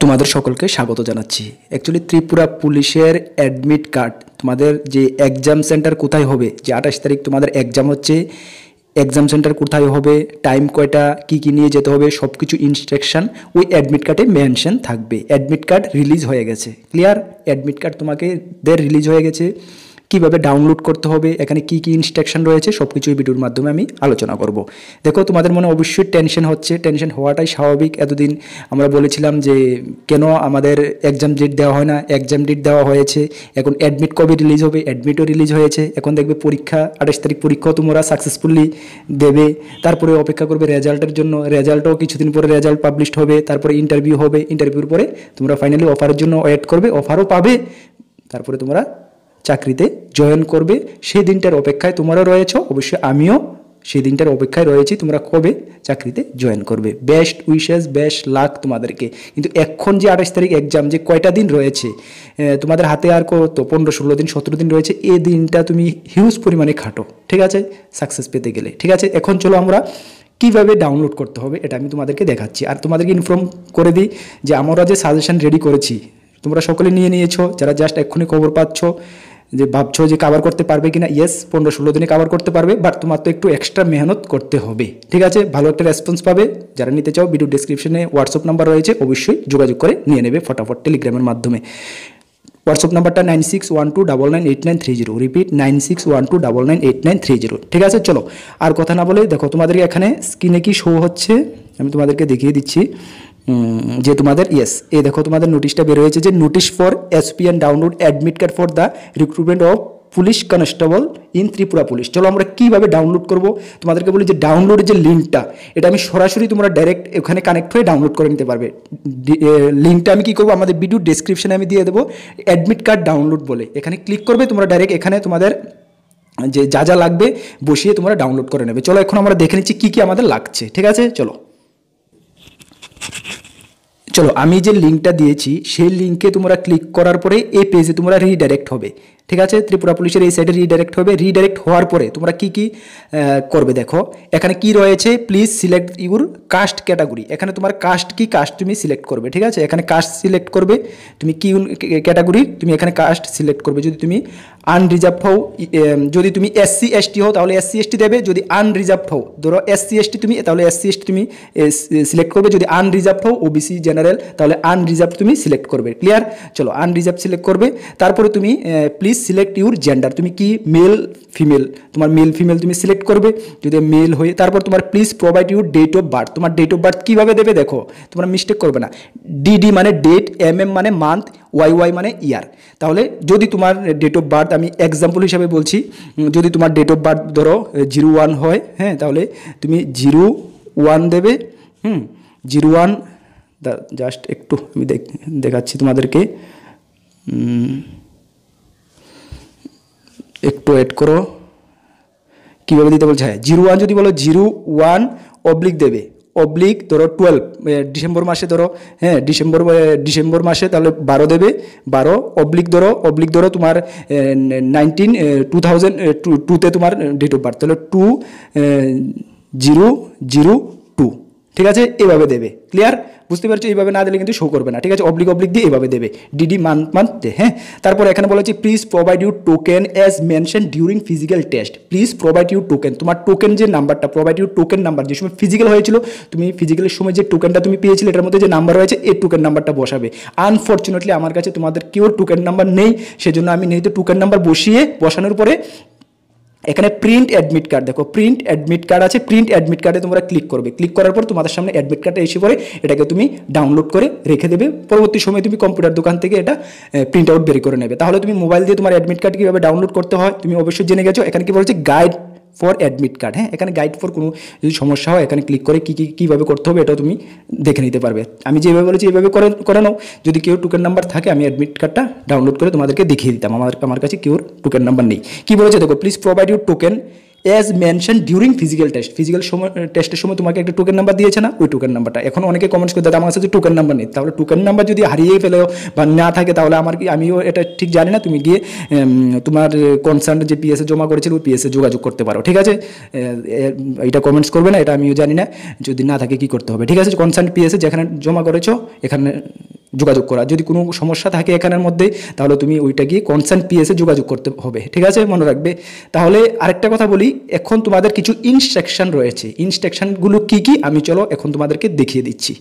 তোমাদের সকলকে স্বাগত জানাচ্ছি। অ্যাকচুয়ালি ত্রিপুরা পুলিশের অ্যাডমিট কার্ড, তোমাদের যে এক্সাম সেন্টার কোথায় হবে, যে 28 তারিখ তোমাদের এক্সাম হচ্ছে, এক্সাম সেন্টার কোথায় হবে, টাইম কয়টা, কী কী নিয়ে যেতে হবে, সব কিছু ইনস্ট্রাকশান ওই অ্যাডমিট কার্ডে মেনশন থাকবে। অ্যাডমিট কার্ড রিলিজ হয়ে গেছে, ক্লিয়ার? অ্যাডমিট কার্ড তোমাকে রিলিজ হয়ে গেছে। কীভাবে ডাউনলোড করতে হবে, এখানে কী কী ইনস্ট্রাকশন রয়েছে, সব কিছুই ভিডিওর মাধ্যমে আমি আলোচনা করব। দেখো, তোমাদের মনে অবশ্যই টেনশন হচ্ছে, টেনশন হওয়াটাই স্বাভাবিক। এতদিন আমরা বলেছিলাম যে কেন আমাদের এক্সাম ডেট দেওয়া হয় না, এক্সাম ডেট দেওয়া হয়েছে। এখন অ্যাডমিট কবে রিলিজ হবে, অ্যাডমিটও রিলিজ হয়েছে। এখন দেখবে পরীক্ষা 28 তারিখ পরীক্ষাও তোমরা সাকসেসফুলি দেবে। তারপরে অপেক্ষা করবে রেজাল্টের জন্য, রেজাল্টও কিছুদিন পরে রেজাল্ট পাবলিশড হবে। তারপরে ইন্টারভিউ হবে, ইন্টারভিউর পরে তোমরা ফাইনালি অফারের জন্য ওয়েট করবে, অফারও পাবে। তারপরে তোমরা চাকরিতে জয়েন করবে। সেই দিনটার অপেক্ষায় তোমরা রয়েছ, অবশ্যই আমিও সেই দিনটার অপেক্ষায় রয়েছি। তোমরা কবে চাকরিতে জয়েন করবে। বেস্ট উইশেস, বেস্ট লাক তোমাদেরকে। কিন্তু এখন যে 28 তারিখ এক্সাম, যে কয়টা দিন রয়েছে তোমাদের হাতে, আর কত 15-16 দিন 17 দিন রয়েছে। এই দিনটা তুমি হিউজ পরিমাণে খাটো, ঠিক আছে, সাকসেস পেতে গেলে। ঠিক আছে, এখন চলো আমরা কীভাবে ডাউনলোড করতে হবে এটা আমি তোমাদেরকে দেখাচ্ছি। আর তোমাদেরকে ইনফর্ম করে দিই যে আমরা যে সাজেশন রেডি করেছি তোমরা সকলে নিয়ে নিয়েছো। যারা জাস্ট এক্ষুনি খবর পাচ্ছ, যে ভাবছো যে কাভার করতে পারবে কিনা, ইয়েস 15-16 দিনে কাভার করতে পারবে, বাট তোমার তো একটু এক্সট্রা মেহনত করতে হবে। ঠিক আছে, ভালো একটা রেসপন্স পাবে। যারা নিতে চাও, ভিডিও ডেসক্রিপশনে হোয়াটসঅ্যাপ নাম্বার রয়েছে, অবশ্যই যোগাযোগ করে নিয়ে নেবে ফটাফট টেলিগ্রামের মাধ্যমে। হোয়াটসঅ্যাপ নাম্বারটা 9612998930। রিপিট 9612998930। ঠিক আছে, চলো আর কথা না বলে দেখো তোমাদেরকে এখানে স্ক্রিনে কি শো হচ্ছে আমি তোমাদেরকে দেখিয়ে দিচ্ছি। যে তোমাদের এই দেখো তোমাদের নোটিশটা বের হয়েছে যে notice for SPN download admit card for the recruitment of police constable in Tripura police. চলো আমরা কীভাবে ডাউনলোড করব তোমাদেরকে বলি। যে ডাউনলোডের যে লিঙ্কটা, এটা আমি সরাসরি তোমরা ডাইরেক্ট এখানে কানেক্ট হয়ে ডাউনলোড করে নিতে পারবে। লিঙ্কটা আমি কী করবো, আমাদের ভিডিও ডেসক্রিপশনে আমি দিয়ে দেবো, অ্যাডমিট কার্ড ডাউনলোড বলে। এখানে ক্লিক করবে তোমরা, ডাইরেক্ট এখানে তোমাদের যে যা যা লাগবে বসিয়ে তোমরা ডাউনলোড করে নেবে। চলো এখন আমরা দেখে নিচ্ছি কী কী আমাদের লাগছে। ঠিক আছে, চলো আমি যে লিঙ্কটা দিয়েছি সেই লিঙ্কে তোমরা ক্লিক করার পরে এই পেজে তোমরা রিডাইরেক্ট হবে। ঠিক আছে, ত্রিপুরা পুলিশের এই সাইডে রিডাইরেক্ট হবে। রিডাইরেক্ট হওয়ার পরে তোমরা কি কি করবে দেখো, এখানে কি রয়েছে, please select your caste category. এখানে তোমার কাস্ট কি, কাস্ট তুমি সিলেক্ট করবে। ঠিক আছে, এখানে কাস্ট সিলেক্ট করবে, তুমি কি ক্যাটাগরি তুমি এখানে কাস্ট সিলেক্ট করবে। যদি তুমি আনরিজার্ভড হও, যদি তুমি SC ST হও তাহলে SC ST দেবে। যদি আনরিজার্ভড হও, ধরো SC ST তুমি, তাহলে SC ST তুমি সিলেক্ট করবে। যদি আনরিজার্ভড হও OBC জেনারেল, তাহলে আনরিজার্ভড তুমি সিলেক্ট করবে। ক্লিয়ার? চলো আনরিজার্ভড সিলেক্ট করবে। তারপরে তুমি প্লিজ সিলেক্ট ইউর জেন্ডার, তুমি কি মেল ফিমেল, তোমার মেল ফিমেল তুমি সিলেক্ট করবে। যদি মেল হয়ে, তারপর তোমার please provide your date of birth. তোমার ডেট অফ বার্থ কীভাবে দেবে দেখো, তোমরা মিস্টেক করবে না। DD মানে ডেট, MM মানে মান্থ, YY মানে ইয়ার। তাহলে যদি তোমার ডেট অফ বার্থ, আমি এক্সাম্পল হিসাবে বলছি, যদি তোমার ডেট অফ বার্থ ধরো 01 হয়, হ্যাঁ, তাহলে তুমি 01 দেবে। 01, জাস্ট একটু আমি দেখাচ্ছি তোমাদেরকে, একটু ওয়েট করো। কীভাবে দিতে বলছে, হ্যাঁ 01 যদি বলো 01 অবলিক দেবে, অবলিক ধরো 12 ডিসেম্বর মাসে ধরো, হ্যাঁ ডিসেম্বর মাসে তাহলে 12 দেবে, 12 অবলিক ধরো তোমার 2002 তোমার ডেট অফ বার্থ, তাহলে 2002। ঠিক আছে, এভাবে দেবে। ক্লিয়ার? বুঝতে পারছো? এইভাবে না দিলে কিন্তু শো করবে না। ঠিক আছে, অবলিক দিয়ে এভাবে দেবে, DD মান্থ দে। হ্যাঁ, তারপর এখানে বলা হচ্ছে please provide your token as mention during physical test. Please provide your token, তোমার টোকেন যে নাম্বারটা, প্রোভাইড ইউর টোকেন নাম্বার, যে সময় ফিজিক্যাল হয়েছিল, তুমি ফিজিক্যালের সময় যে টোকেনটা তুমি পেয়েছিলে এটার মধ্যে যে নাম্বার রয়েছে, এই টোকেন নাম্বারটা বসাবে। আনফর্চুনেটলি আমার কাছে তোমাদের কেউ টোকেন নাম্বার নেই, সেজন্য আমি নেই তো টোকেন নাম্বার বসানোর পরে এখানে প্রিন্ট অ্যাডমিট কার্ড, দেখো প্রিন্ট অ্যাডমিট কার্ড আছে। প্রিন্ট অ্যাডমিট কার্ডে তোমরা ক্লিক করবে। ক্লিক করার পর তোমাদের সামনে অ্যাডমিট কার্ডটা এসে পড়ে, এটাকে তুমি ডাউনলোড করে রেখে দেবে। পরবর্তী সময় তুমি কম্পিউটার দোকান থেকে এটা প্রিন্ট আউট বের করে নেবে। তাহলে তুমি মোবাইল দিয়ে তোমার অ্যাডমিট কার্ড কীভাবে ডাউনলোড করতে হয় তুমি অবশ্যই জেনে গেছো। এখানে কি বলছে, গাইড ফর অ্যাডমিট কার্ড। হ্যাঁ, এখানে গাইড ফর কোনো যদি সমস্যা হয় এখানে ক্লিক করে কীভাবে করতে হবে এটাও তুমি দেখে নিতে পারবে। আমি যেভাবে বলেছি এইভাবে করে নাও। যদি কেউ টোকেন নাম্বার থাকে আমি অ্যাডমিট কার্ডটা ডাউনলোড করে তোমাদেরকে দেখিয়ে দিতাম। আমার কাছে কেউ টোকেন নাম্বার নেই। কী বলেছে দেখো, please provide your token as mention during physical test. Physical টেস্টের সময় তোমাকে একটা টোকেন নাম্বার দিয়েছে না, ওই টোকেন নাম্বারটা। এখন অনেকে কমেন্টস করতে আমার কাছে টোকেন নাম্বার নেই, তাহলে টোকেন নাম্বার যদি হারিয়ে ফেলেও বা না থাকে তাহলে আমিও এটা ঠিক জানি না, তুমি গিয়ে তোমার কনসার্ন যে PSA জমা করেছিল ওই PSA যোগাযোগ করতে পারো। ঠিক আছে, এটা কমেন্টস করবে না, এটা আমিও জানি না। যদি না থাকে কী করতে হবে, ঠিক আছে, কনসার্ন PSA যেখানে জমা করেছো এখানে যোগাযোগ করা। যদি কোনো সমস্যা থাকে এখানের মধ্যে তাহলে তুমি ওইটা গিয়ে কনসার্ন পিএসে যোগাযোগ করতে হবে, ঠিক আছে, মনে রাখবে। তাহলে আরেকটা কথা বলি, এখন তোমাদের কিছু ইনস্ট্রাকশন রয়েছে, ইনস্ট্রাকশনগুলো কী কী আমি চলো এখন তোমাদেরকে দেখিয়ে দিচ্ছি।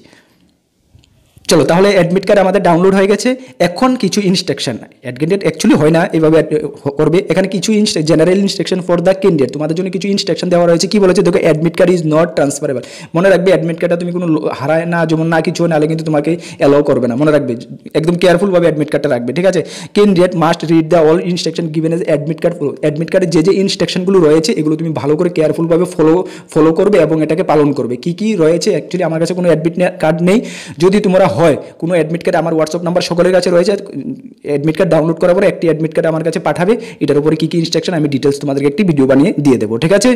চলো, তাহলে অ্যাডমিট কার্ড আমাদের ডাউনলোড হয়ে গেছে। এখন কিছু ইনস্ট্রাকশন, অ্যাডমিট অ্যাকচুয়ালি হয় না এভাবে করবে, এখানে কিছু general instruction for the candidate, তোমাদের জন্য কিছু ইনস্ট্রাকশন দেওয়া রয়েছে। কি বলেছে দেখো, admit card is not transferable. মনে রাখবে অ্যাডমিট কার্ডটা তুমি কোনো হারায় না, যেমন না কিছু নাহলে কিন্তু তোমাকে অ্যালাউ করবে না, মনে রাখবে, একদম কেয়ারফুলভাবে অ্যাডমিট কার্ডটা রাখবে, ঠিক আছে। Candidate must read the all instruction given as admit card. Admit কার্ডে যে ইনস্ট্রাকশনগুলো রয়েছে এগুলো তুমি ভালো করে কেয়ারফুলভাবে ফলো করবে এবং এটাকে পালন করবে। কি কি রয়েছে, অ্যাকচুয়ালি আমার কাছে কোনো অ্যাডমিট কার্ড নেই, যদি তোমরা হয় কোনো অ্যাডমিট কার্ড, আমার হোয়াটসঅ্যাপ নাম্বার সকলের কাছে রয়েছে, অ্যাডমিট কার্ড ডাউনলোড করার পরে একটি অ্যাডমিট কার্ড আমার কাছে পাঠাবে, এটার উপরে কী কী ইনস্ট্রাকশন আমি ডিটেলস তোমাদেরকে একটি ভিডিও বানিয়ে দিয়ে দেবো, ঠিক আছে।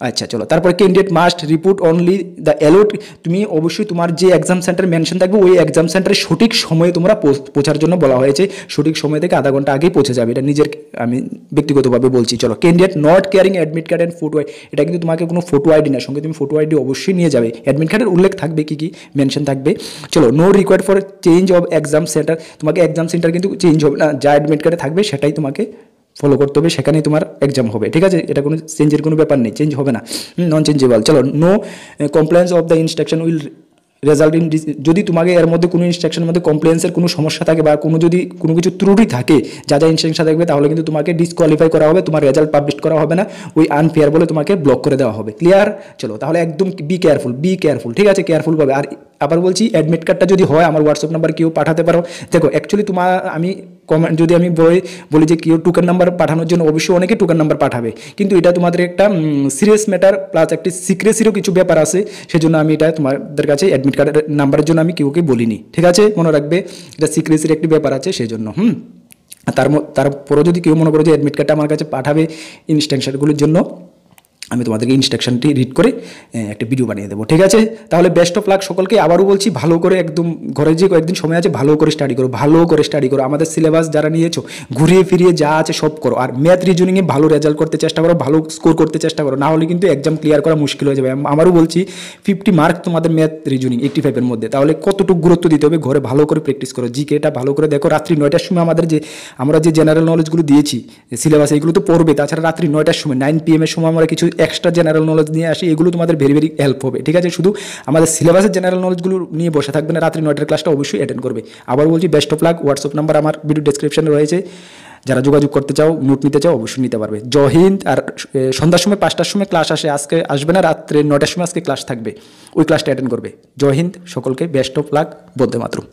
আচ্ছা চলো, তারপরে candidate must report only the allot. তুমি অবশ্যই তোমার যে এক্সাম সেন্টার মেনশন থাকবে ওই এক্সাম সেন্টারের সঠিক সময়ে তোমরা পৌঁছার জন্য বলা হয়েছে, সঠিক সময় থেকে আধা ঘন্টা আগেই পৌঁছে যাবে, এটা নিজের আমি ব্যক্তিগতভাবে বলছি। চলো, candidate not caring admit card and photo ID, এটা কিন্তু তোমাকে কোনো ফটো আইডি না, সঙ্গে তুমি ফটো আইডি অবশ্যই নিয়ে যাবে, অ্যাডমিট কার্ডের উল্লেখ থাকবে, কী কী মেনশন থাকবে। চলো, no required for change of exam centre, তোমাকে এক্সাম সেন্টার কিন্তু চেঞ্জ হবে না, যা অ্যাডমিট কার্ডে থাকবে সেটাই তোমাকে ফলো করতে হবে, সেখানেই তোমার এক্সাম হবে, ঠিক আছে, এটা কোনো চেঞ্জের কোনো ব্যাপার নেই, চেঞ্জ হবে না, নন চেঞ্জেবল। চলো, no compliance of the instruction will result in, যদি তোমাকে এর মধ্যে কোনো ইনস্ট্রাকশনের মধ্যে কমপ্লেন্সের কোনো সমস্যা থাকে বা যদি কোনো কিছু ত্রুটি থাকে, যা যা ইনস্ট্রাকশন থাকবে, তাহলে কিন্তু তোমাকে ডিসকোয়ালিফাই করা হবে, তোমার রেজাল্ট পাবলিশ করা হবে না, ওই আনফেয়ার বলে তোমাকে ব্লক করে দেওয়া হবে, ক্লিয়ার। চলো, তাহলে একদম বি কেয়ারফুল, ঠিক আছে, কেয়ারফুলভাবে। আর আবার বলছি, অ্যাডমিট কার্ডটা যদি হয় আমার হোয়াটসঅ্যাপ নাম্বার কেউ পাঠাতে পারো। দেখো অ্যাকচুয়ালি তোমার আমি কমেন্ট যদি আমি বলি যে কেউ টোকেন নাম্বার পাঠানোর জন্য, অবশ্যই অনেকে টোকেন নাম্বার পাঠাবে, কিন্তু এটা তোমাদের একটা সিরিয়াস ম্যাটার প্লাস একটি সিক্রেসিরও কিছু ব্যাপার আছে, সেজন্য আমি এটা তোমাদের কাছে অ্যাডমিট কার্ডের নাম্বারের জন্য আমি কেউকে বলিনি, ঠিক আছে, মনে রাখবে, এটা সিক্রেসির একটি ব্যাপার আছে সেজন্য। তারপরও যদি কেউ মনে করো যে অ্যাডমিট কার্ডটা আমার কাছে পাঠাবে ইনস্ট্রাকশনগুলোর জন্য, আমি তোমাদেরকে ইনস্ট্রাকশনটি রিড করে একটা ভিডিও বানিয়ে দেবো, ঠিক আছে। তাহলে বেস্ট অফ লাক সকলকে, আবারও বলছি ভালো করে একদম ঘরে যে কয়েকদিন সময় আছে ভালো করে স্টাডি করো, আমাদের সিলেবাস যারা নিয়েছো ঘুরিয়ে ফিরিয়ে যা আছে সব করো, আর ম্যাথ রিজনিংয়ে ভালো রেজাল্ট করতে চেষ্টা করো, ভালো স্কোর করতে চেষ্টা করো, না হলে কিন্তু এক্সাম ক্লিয়ার করা মুশকিল হয়ে যাবে। আমারও বলছি 50 মার্ক তোমাদের ম্যাথ রিজনিং 85-এর মধ্যে, তাহলে কতটুকু গুরুত্ব দিতে হবে, ঘরে ভালো করে প্র্যাকটিস করো, জিকেটা ভালো করে দেখো, রাত্রি 9টার সময় আমরা যে জেনারেল নলেজগুলো দিয়েছি সিলেবাস, এইগুলো তো পড়বে, তাছাড়া রাত্রি 9টার সময় 9 PM এর সময় আমরা কিছু এক্সট্রা জেনারেল নলেজ নিয়ে আসি, এগুলো তোমাদের ভেরি হেল্প হবে, ঠিক আছে। শুধু আমাদের সিলেবাসের জেনারেল নলেজগুলো নিয়ে বসে থাকবে না, রাত্রি 9টার ক্লাসটা অবশ্যই অ্যাটেন্ড করবে। আবার বলছি best of luck, WhatsApp number আমার ভিডিও ডেসক্রিপশনে রয়েছে, যারা যোগাযোগ করতে চাও, নোট নিতে চাও অবশ্যই নিতে পারবে। জয় হিন্দ। আর সন্ধ্যার সময় 5টার সময় ক্লাস আজকে আসবে না, রাত্রে 9টার সময় আজকে ক্লাস থাকবে, ওই ক্লাসটা অ্যাটেন্ড করবে। জয় হিন্দ সকলকে, best of luck, Vande Mataram.